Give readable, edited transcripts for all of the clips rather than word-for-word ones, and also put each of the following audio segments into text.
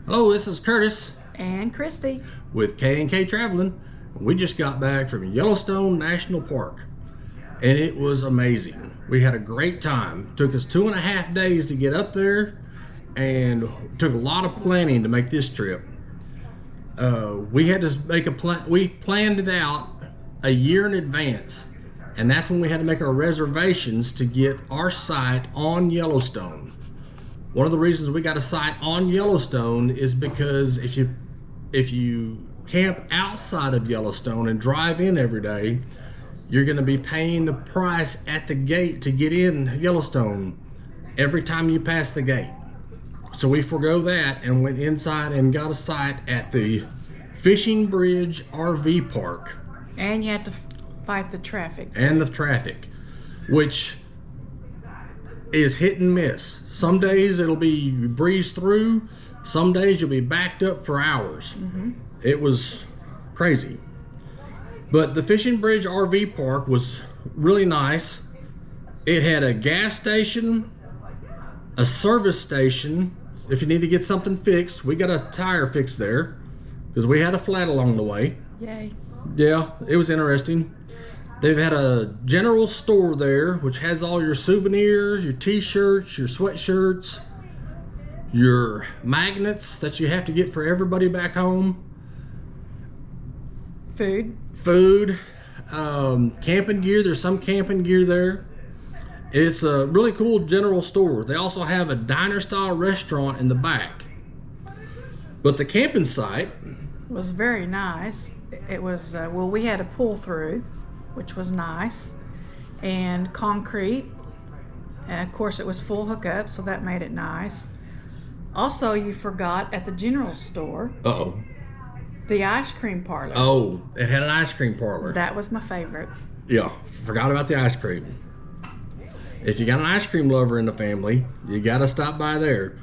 Hello, this is Curtis And Christy. with K&K Traveling. We just got back from Yellowstone National Park and it was amazing. We had a great time. Took us 2.5 days to get up there and took a lot of planning to make this trip. We had to make a plan. We planned it out a year in advance, and that's when we had to make our reservations to get our site on Yellowstone. One of the reasons we got a site on Yellowstone is because if you camp outside of Yellowstone and drive in every day, you're going to be paying the price at the gate to get in Yellowstone every time you pass the gate. So we forego that and went inside and got a site at the Fishing Bridge RV Park. And you have to fight the traffic. And the traffic, which is hit and miss. Some days it'll be breeze through. Some days you'll be backed up for hours. It was crazy. But the Fishing Bridge RV Park was really nice. It had a gas station, a service station. If you need to get something fixed, we got a tire fixed there because we had a flat along the way. Yay. Yeah, it was interesting. They've had a general store there, which has all your souvenirs, your t-shirts, your sweatshirts, your magnets that you have to get for everybody back home. Food, camping gear. There's some camping gear there. It's a really cool general store. They also have a diner-style restaurant in the back. But the camping site was very nice. It was, well, we had a pull through, which was nice, and concrete. And of course, it was full hookup, so that made it nice. Also, you forgot at the general store. The ice cream parlor. Oh, it had an ice cream parlor. That was my favorite. Yeah, forgot about the ice cream. If you got an ice cream lover in the family, you got to stop by there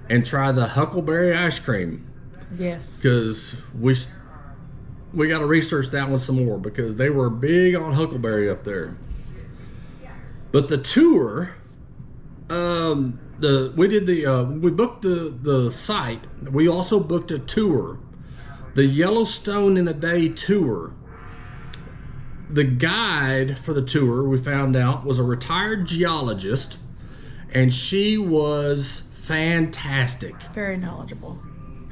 and try the huckleberry ice cream. Yes. Because we got to research that one some more because they were big on huckleberry up there. But the tour, we booked the site. We also booked a tour, the Yellowstone in a Day tour. The guide for the tour, we found out, was a retired geologist, and she was fantastic. Very knowledgeable.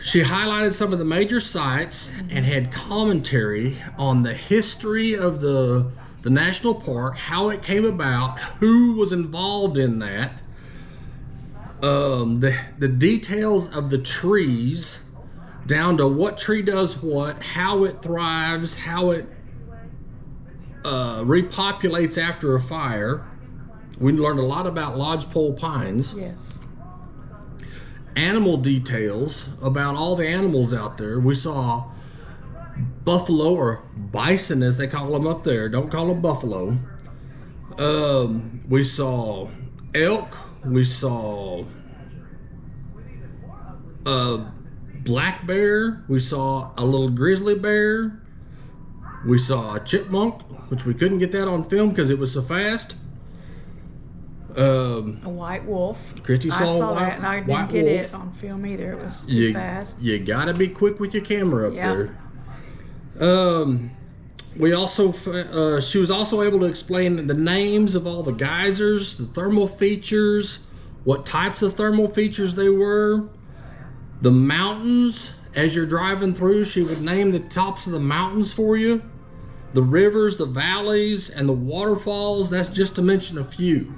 She highlighted some of the major sites and had commentary on the history of the national park, how it came about, who was involved in that, the details of the trees, down to what tree does what, how it thrives, how it repopulates after a fire. We learned a lot about lodgepole pines. Yes. Animal details about all the animals out there. We saw buffalo, or bison as they call them up there. Don't call them buffalo. We saw elk. We saw black bear. We saw a little grizzly bear. We saw a chipmunk, which we couldn't get that on film because it was so fast. A white wolf. Christy saw that, and I didn't get it on film either. It was too fast. You gotta be quick with your camera up there. We also, she was also able to explain the names of all the geysers, the thermal features, what types of thermal features they were, the mountains. As you're driving through, she would name the tops of the mountains for you, the rivers, the valleys, and the waterfalls. That's just to mention a few.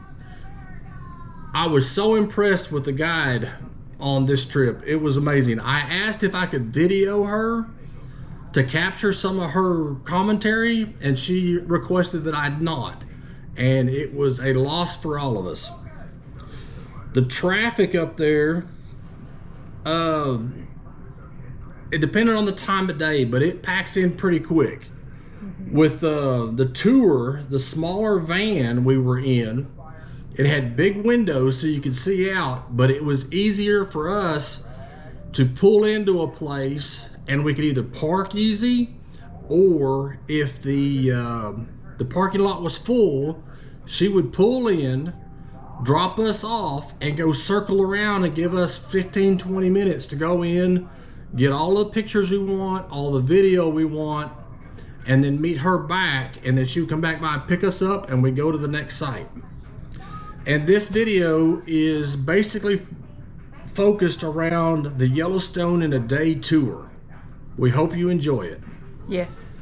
I was so impressed with the guide on this trip. It was amazing. I asked if I could video her to capture some of her commentary, and she requested that I not. And it was a loss for all of us. The traffic up there, it depended on the time of day, but it packs in pretty quick. With the tour, the smaller van we were in, it had big windows so you could see out, but it was easier for us to pull into a place and we could either park easy, or if the parking lot was full, she would pull in, drop us off and go circle around and give us 15-20 minutes to go in, get all the pictures we want, all the video we want, and then meet her back, and then she would come back by and pick us up, and we go to the next site. And this video is basically focused around the Yellowstone in a day tour. We hope you enjoy it. Yes.